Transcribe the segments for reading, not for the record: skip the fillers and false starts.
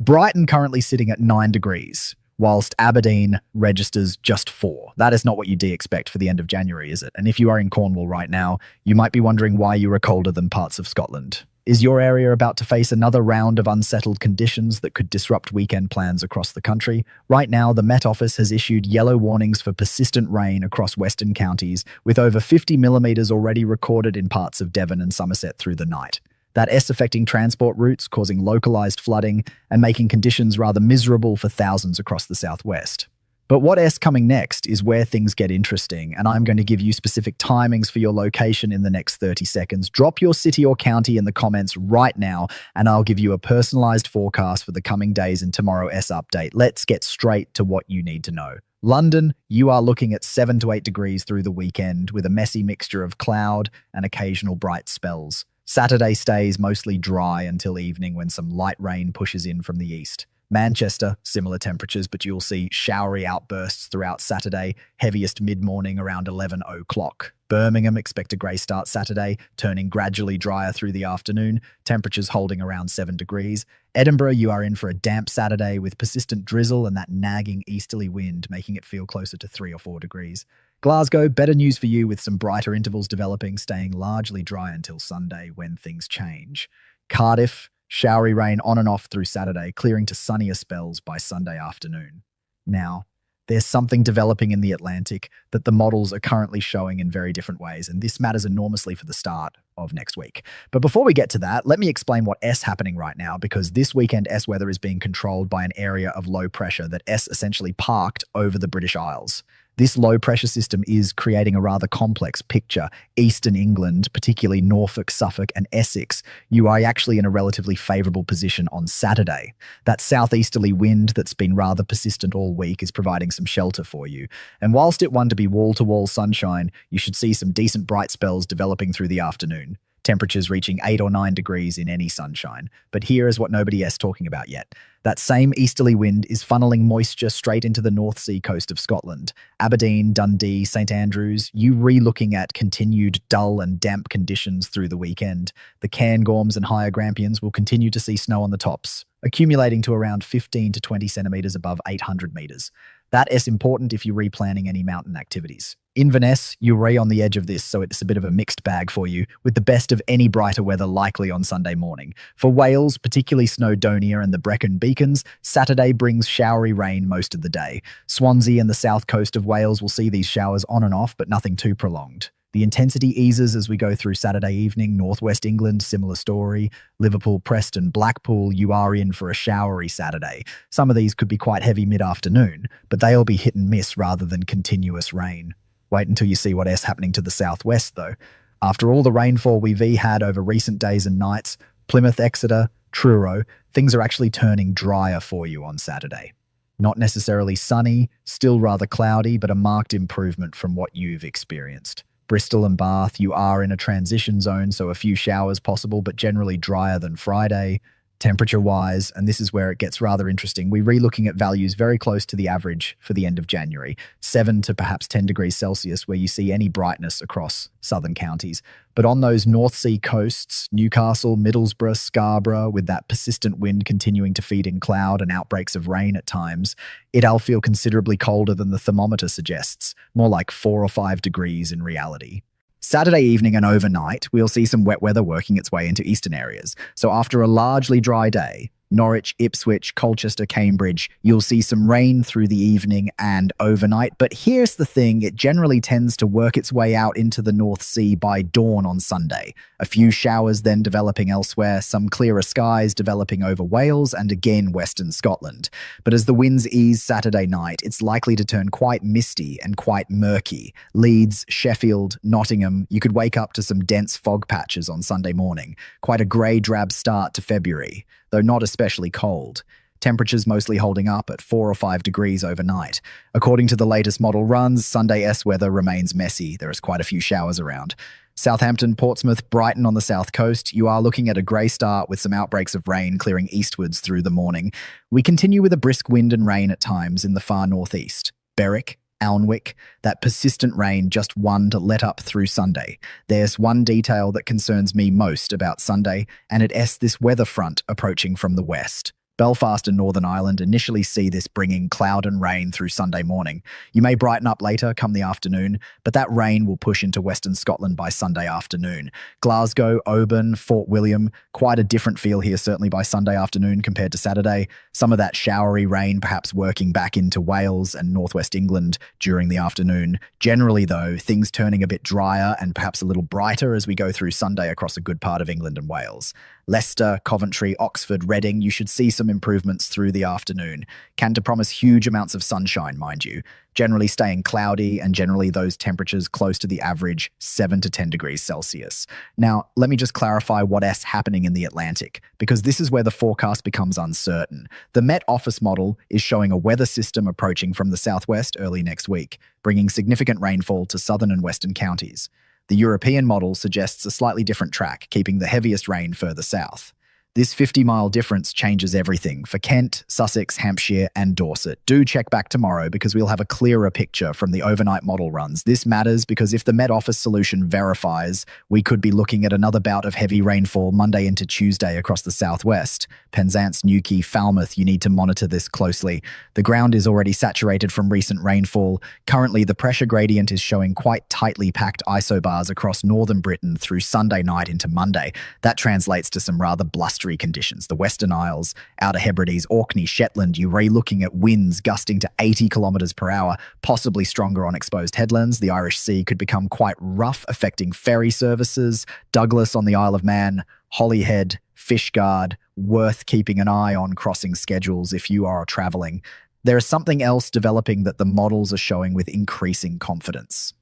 Brighton currently sitting at 9 degrees, whilst Aberdeen registers just 4. That is not what you expect for the end of January, is it? And if you are in Cornwall right now, you might be wondering why you are colder than parts of Scotland. Is your area about to face another round of unsettled conditions that could disrupt weekend plans across the country? Right now, the Met Office has issued yellow warnings for persistent rain across western counties, with over 50 millimetres already recorded in parts of Devon and Somerset through the night. That S affecting transport routes, causing localised flooding and making conditions rather miserable for thousands across the southwest. But what S coming next is where things get interesting, and I'm going to give you specific timings for your location in the next 30 seconds. Drop your city or county in the comments right now, and I'll give you a personalised forecast for the coming days in tomorrow S update. Let's get straight to what you need to know. London, you are looking at 7 to 8 degrees through the weekend, with a messy mixture of cloud and occasional bright spells. Saturday stays mostly dry until evening when some light rain pushes in from the east. Manchester, similar temperatures, but you'll see showery outbursts throughout Saturday, heaviest mid-morning around 11 o'clock. Birmingham, expect a grey start Saturday, turning gradually drier through the afternoon, temperatures holding around 7 degrees. Edinburgh, you are in for a damp Saturday with persistent drizzle and that nagging easterly wind, making it feel closer to 3 or 4 degrees. Glasgow, better news for you with some brighter intervals developing, staying largely dry until Sunday when things change. Cardiff, showery rain on and off through Saturday, clearing to sunnier spells by Sunday afternoon. Now, there's something developing in the Atlantic that the models are currently showing in very different ways, and this matters enormously for the start of next week. But before we get to that, let me explain what S happening right now, because this weekend S weather is being controlled by an area of low pressure that S essentially parked over the British Isles. This low-pressure system is creating a rather complex picture. Eastern England, particularly Norfolk, Suffolk and Essex, you are actually in a relatively favourable position on Saturday. That southeasterly wind that's been rather persistent all week is providing some shelter for you. And whilst it won't be wall-to-wall sunshine, you should see some decent bright spells developing through the afternoon. Temperatures reaching 8 or 9 degrees in any sunshine. But here is what nobody is talking about yet. That same easterly wind is funneling moisture straight into the North Sea coast of Scotland. Aberdeen, Dundee, St Andrews, you re-looking at continued dull and damp conditions through the weekend. The Cairngorms and higher Grampians will continue to see snow on the tops, accumulating to around 15 to 20 centimetres above 800 metres. That is important if you're replanning any mountain activities. Inverness, you're right on the edge of this, so it's a bit of a mixed bag for you, with the best of any brighter weather likely on Sunday morning. For Wales, particularly Snowdonia and the Brecon Beacons, Saturday brings showery rain most of the day. Swansea and the south coast of Wales will see these showers on and off, but nothing too prolonged. The intensity eases as we go through Saturday evening. Northwest England, similar story. Liverpool, Preston, Blackpool, you are in for a showery Saturday. Some of these could be quite heavy mid-afternoon, but they'll be hit and miss rather than continuous rain. Wait until you see what is happening to the southwest, though. After all the rainfall we've had over recent days and nights, Plymouth, Exeter, Truro, things are actually turning drier for you on Saturday. Not necessarily sunny, still rather cloudy, but a marked improvement from what you've experienced. Bristol and Bath, you are in a transition zone, so a few showers possible, but generally drier than Friday. Temperature-wise, and this is where it gets rather interesting, we're re-looking at values very close to the average for the end of January, 7 to perhaps 10 degrees Celsius, where you see any brightness across southern counties. But on those North Sea coasts, Newcastle, Middlesbrough, Scarborough, with that persistent wind continuing to feed in cloud and outbreaks of rain at times, it'll feel considerably colder than the thermometer suggests, more like 4 or 5 degrees in reality. Saturday evening and overnight, we'll see some wet weather working its way into eastern areas. So after a largely dry day, Norwich, Ipswich, Colchester, Cambridge, you'll see some rain through the evening and overnight. But here's the thing, it generally tends to work its way out into the North Sea by dawn on Sunday. A few showers then developing elsewhere, some clearer skies developing over Wales and again western Scotland. But as the winds ease Saturday night, it's likely to turn quite misty and quite murky. Leeds, Sheffield, Nottingham, you could wake up to some dense fog patches on Sunday morning. Quite a grey drab start to February, though not especially cold. Temperatures mostly holding up at 4 or 5 degrees overnight. According to the latest model runs, Sunday S weather remains messy. There is quite a few showers around. Southampton, Portsmouth, Brighton on the south coast, you are looking at a grey start with some outbreaks of rain clearing eastwards through the morning. We continue with a brisk wind and rain at times in the far northeast. Berwick, Alnwick, that persistent rain just one to let up through Sunday. There's one detail that concerns me most about Sunday, and it's this weather front approaching from the west. Belfast and Northern Ireland initially see this bringing cloud and rain through Sunday morning. You may brighten up later come the afternoon, but that rain will push into Western Scotland by Sunday afternoon. Glasgow, Oban, Fort William, quite a different feel here certainly by Sunday afternoon compared to Saturday. Some of that showery rain perhaps working back into Wales and northwest England during the afternoon. Generally though, things turning a bit drier and perhaps a little brighter as we go through Sunday across a good part of England and Wales. Leicester, Coventry, Oxford, Reading, you should see some improvements through the afternoon. Can to promise huge amounts of sunshine, mind you. Generally staying cloudy and generally those temperatures close to the average 7 to 10 degrees Celsius. Now, let me just clarify what's happening in the Atlantic, because this is where the forecast becomes uncertain. The Met Office model is showing a weather system approaching from the southwest early next week, bringing significant rainfall to southern and western counties. The European model suggests a slightly different track, keeping the heaviest rain further south. This 50-mile difference changes everything for Kent, Sussex, Hampshire, and Dorset. Do check back tomorrow because we'll have a clearer picture from the overnight model runs. This matters because if the Met Office solution verifies, we could be looking at another bout of heavy rainfall Monday into Tuesday across the southwest. Penzance, Newquay, Falmouth, you need to monitor this closely. The ground is already saturated from recent rainfall. Currently, the pressure gradient is showing quite tightly packed isobars across northern Britain through Sunday night into Monday. That translates to some rather blustery conditions. The Western Isles, Outer Hebrides, Orkney, Shetland, you're looking at winds gusting to 80 kilometres per hour, possibly stronger on exposed headlands. The Irish Sea could become quite rough, affecting ferry services. Douglas on the Isle of Man, Holyhead, Fishguard, worth keeping an eye on crossing schedules if you are travelling. There is something else developing that the models are showing with increasing confidence.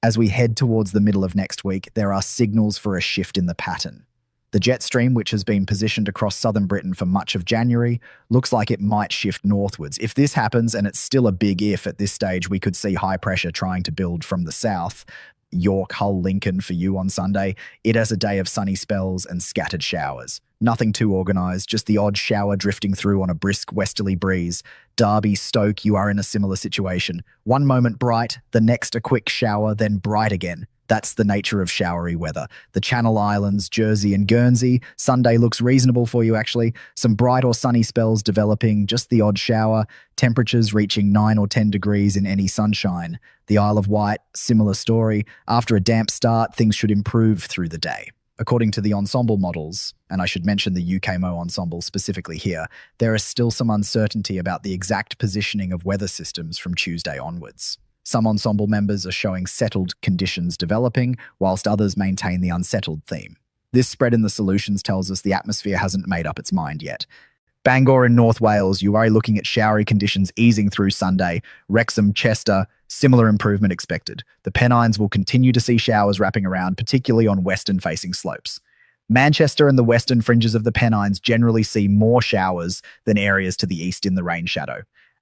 As we head towards the middle of next week, there are signals for a shift in the pattern. The jet stream, which has been positioned across southern Britain for much of January, looks like it might shift northwards. If this happens, and it's still a big if at this stage, we could see high pressure trying to build from the south. York, Hull, Lincoln for you on Sunday. It has a day of sunny spells and scattered showers. Nothing too organised, just the odd shower drifting through on a brisk westerly breeze. Derby, Stoke, you are in a similar situation. One moment bright, the next a quick shower, then bright again. That's the nature of showery weather. The Channel Islands, Jersey and Guernsey, Sunday looks reasonable for you actually. Some bright or sunny spells developing, just the odd shower, temperatures reaching 9 or 10 degrees in any sunshine. The Isle of Wight, similar story. After a damp start, things should improve through the day. According to the ensemble models, and I should mention the UKMO ensemble specifically here, there is still some uncertainty about the exact positioning of weather systems from Tuesday onwards. Some ensemble members are showing settled conditions developing, whilst others maintain the unsettled theme. This spread in the solutions tells us the atmosphere hasn't made up its mind yet. Bangor in North Wales, you are looking at showery conditions easing through Sunday. Wrexham, Chester, similar improvement expected. The Pennines will continue to see showers wrapping around, particularly on western-facing slopes. Manchester and the western fringes of the Pennines generally see more showers than areas to the east in the rain shadow.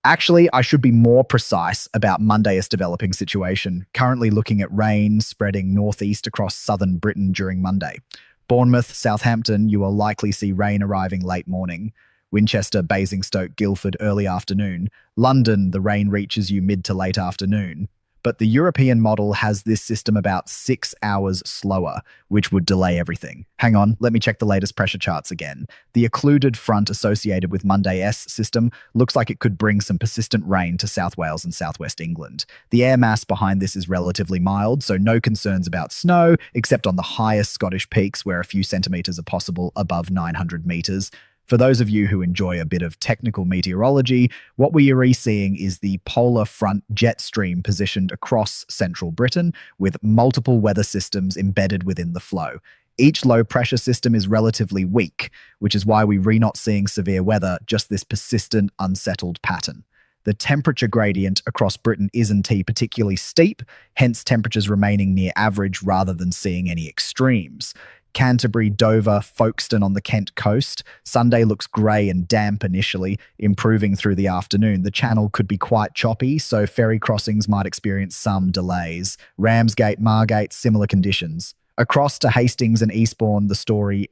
Actually, I should be more precise about Monday's developing situation, currently looking at rain spreading northeast across southern Britain during Monday. Bournemouth, Southampton, you will likely see rain arriving late morning. Winchester, Basingstoke, Guildford, early afternoon. London, the rain reaches you mid to late afternoon. But the European model has this system about 6 hours slower, which would delay everything. Hang on, let me check the latest pressure charts again. The occluded front associated with Monday's system looks like it could bring some persistent rain to South Wales and southwest England. The air mass behind this is relatively mild, so no concerns about snow, except on the highest Scottish peaks where a few centimetres are possible above 900 metres. For those of you who enjoy a bit of technical meteorology, what we are seeing is the polar front jet stream positioned across central Britain with multiple weather systems embedded within the flow. Each low pressure system is relatively weak, which is why we're not seeing severe weather, just this persistent, unsettled pattern. The temperature gradient across Britain isn't particularly steep, hence temperatures remaining near average rather than seeing any extremes. Canterbury, Dover, Folkestone on the Kent coast. Sunday looks grey and damp initially, improving through the afternoon. The channel could be quite choppy, so ferry crossings might experience some delays. Ramsgate, Margate, similar conditions. Across to Hastings and Eastbourne, the story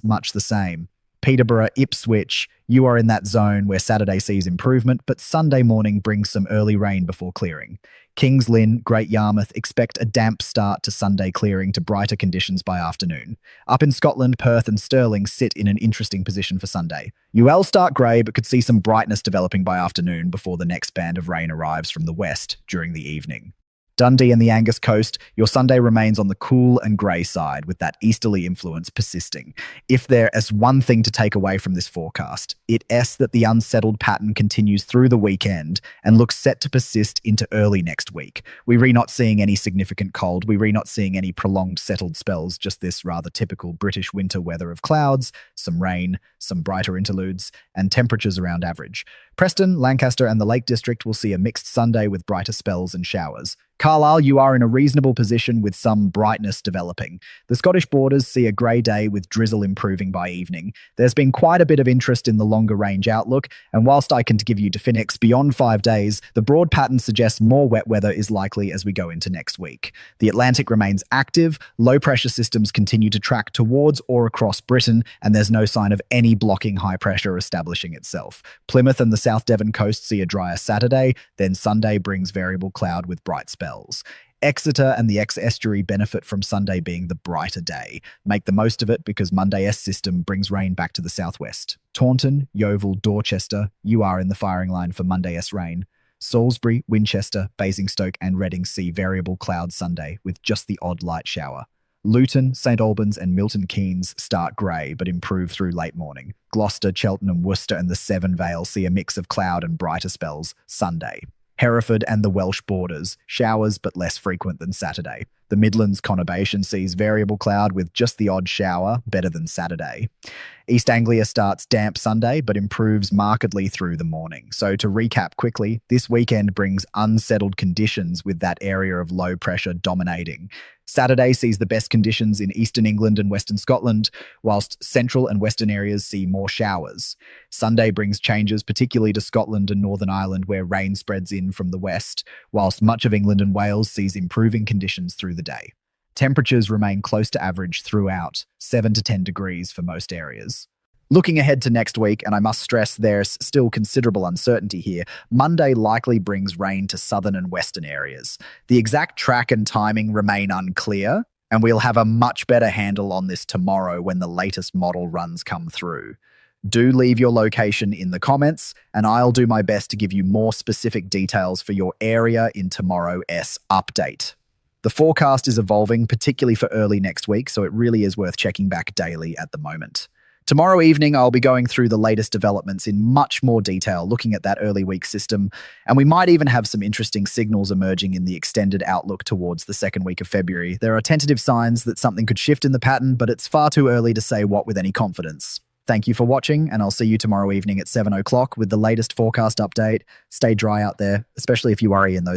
much the same. Peterborough, Ipswich, you are in that zone where Saturday sees improvement, but Sunday morning brings some early rain before clearing. Kings Lynn, Great Yarmouth, expect a damp start to Sunday clearing to brighter conditions by afternoon. Up in Scotland, Perth and Stirling sit in an interesting position for Sunday. UL start grey but could see some brightness developing by afternoon before the next band of rain arrives from the west during the evening. Dundee and the Angus coast, your Sunday remains on the cool and grey side with that easterly influence persisting. If there is one thing to take away from this forecast, it's that the unsettled pattern continues through the weekend and looks set to persist into early next week. We're not seeing any significant cold, we're not seeing any prolonged settled spells, just this rather typical British winter weather of clouds, some rain, some brighter interludes, and temperatures around average. Preston, Lancaster and the Lake District will see a mixed Sunday with brighter spells and showers. Carlisle, you are in a reasonable position with some brightness developing. The Scottish borders see a grey day with drizzle improving by evening. There's been quite a bit of interest in the longer range outlook, and whilst I can give you definics beyond 5 days, the broad pattern suggests more wet weather is likely as we go into next week. The Atlantic remains active, low pressure systems continue to track towards or across Britain, and there's no sign of any blocking high pressure establishing itself. Plymouth and the South Devon coast see a drier Saturday, then Sunday brings variable cloud with bright spells. Exeter and the ex-estuary benefit from Sunday being the brighter day. Make the most of it because Monday's system brings rain back to the southwest. Taunton, Yeovil, Dorchester, you are in the firing line for Monday's rain. Salisbury, Winchester, Basingstoke and Reading see variable cloud Sunday with just the odd light shower. Luton, St Albans and Milton Keynes start grey but improve through late morning. Gloucester, Cheltenham, Worcester and the Seven Vale see a mix of cloud and brighter spells Sunday. Hereford and the Welsh borders, showers but less frequent than Saturday. The Midlands conurbation sees variable cloud with just the odd shower, better than Saturday. East Anglia starts damp Sunday but improves markedly through the morning. So to recap quickly, this weekend brings unsettled conditions with that area of low pressure dominating. Saturday sees the best conditions in eastern England and western Scotland, whilst central and western areas see more showers. Sunday brings changes particularly to Scotland and Northern Ireland where rain spreads in from the west, whilst much of England and Wales sees improving conditions through the day. Temperatures remain close to average throughout, 7 to 10 degrees for most areas. Looking ahead to next week, and I must stress there's still considerable uncertainty here, Monday likely brings rain to southern and western areas. The exact track and timing remain unclear, and we'll have a much better handle on this tomorrow when the latest model runs come through. Do leave your location in the comments, and I'll do my best to give you more specific details for your area in tomorrow's update. The forecast is evolving, particularly for early next week, so it really is worth checking back daily at the moment. Tomorrow evening, I'll be going through the latest developments in much more detail, looking at that early week system, and we might even have some interesting signals emerging in the extended outlook towards the second week of February. There are tentative signs that something could shift in the pattern, but it's far too early to say what with any confidence. Thank you for watching, and I'll see you tomorrow evening at 7 o'clock with the latest forecast update. Stay dry out there, especially if you worry in those